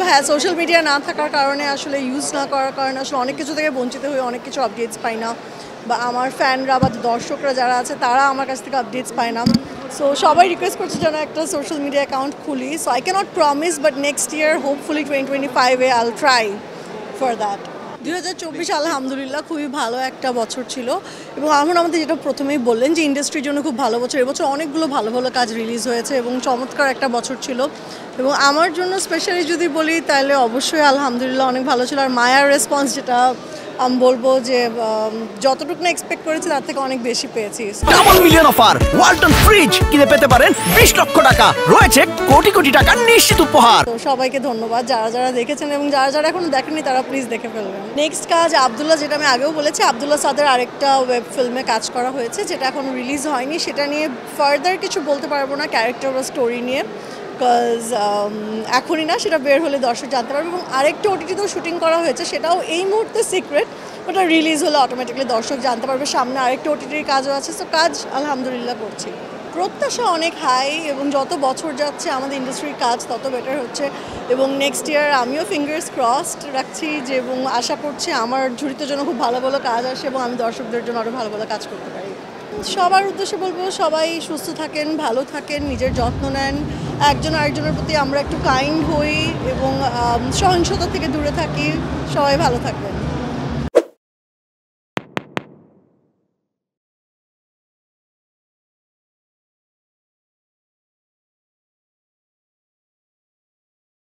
হ্যাঁ, social media না থাকার কারণে আসলে ইউজ না করার কারণে আসলে অনেক কিছু থেকে বঞ্চিত হয়ে অনেক কিছু আপডেটস পাই না, বা আমার ফ্যানরা বা দর্শকরা যারা আছে তারা আমার কাছ থেকে আপডেটস পায় না। সো সবাই রিকোয়েস্ট করছে যেন একটা সোশ্যাল মিডিয়া অ্যাকাউন্ট খুলি। So I can't promise, but next year hopefully 2025-এ আইল ট্রাই ফর দ্যাট। 2024 আলহামদুলিল্লাহ খুবই ভালো একটা বছর ছিল, এবং আমাদের যেটা প্রথমেই বললেন যে ইন্ডাস্ট্রির জন্য খুব ভালো বছর। এবছর অনেকগুলো ভালো ভালো কাজ রিলিজ হয়েছে এবং চমৎকার একটা বছর ছিল। এবং আমার জন্য স্পেশালি যদি বলি তাহলে অবশ্যই আলহামদুলিল্লাহ অনেক ভালো ছিল। আর মায়ার রেসপন্স যেটা আমি বলবো যে যতটুকু না এক্সপেক্ট করেছি তার থেকে অনেক বেশি পেয়েছি। Double million offer Walton fridge কিনে পেতে পারেন 20 লক্ষ টাকা, রয়েছে কোটি কোটি টাকার নিশ্চিত উপহার। তো সবাইকে ধন্যবাদ যারা যারা দেখেছেন, এবং যারা যারা এখনো দেখেননি তারা প্লিজ দেখে ফেলবেন। নেক্সট কাজ আব্দুল্লাহ, যেটা আমি আগেও বলেছি, আব্দুল্লাহ সাদের আরেকটা ওয়েব ফিল্মে কাজ করা হয়েছে যেটা এখনো রিলিজ হয়নি। সেটা নিয়ে ফার্দার কিছু বলতে পারবো না, ক্যারেক্টার বা স্টোরি নিয়ে, বিকজ এখনই না, সেটা বের হলে দর্শক জানতে পারবে। এবং আরেকটা ওটিটিতেও শুটিং করা হয়েছে, সেটাও এই মুহূর্তে সিক্রেট, ওটা রিলিজ হলে অটোমেটিকলি দর্শক জানতে পারবে। সামনে আরেকটা ওটিটির কাজও আছে। সো কাজ আলহামদুলিল্লাহ করছি। প্রত্যাশা অনেক হাই, এবং যত বছর যাচ্ছে আমাদের ইন্ডাস্ট্রির কাজ তত বেটার হচ্ছে। এবং নেক্সট ইয়ার আমিও ফিঙ্গার্স ক্রসড রাখছি যে, এবং আশা করছি আমার ঝুড়িতে জন্য খুব ভালো ভালো কাজ আসে এবং আমি দর্শকদের জন্য আরও ভালো ভালো কাজ করতে পারি। সবার উদ্দেশ্যে বলবো সবাই সুস্থ থাকেন, ভালো থাকেন, নিজের যত্ন নেন, একজন আরেকজনের প্রতি আমরা একটু কাইন্ড হই এবং সহিংসতা থেকে দূরে থাকি। সবাই ভালো থাকবেন।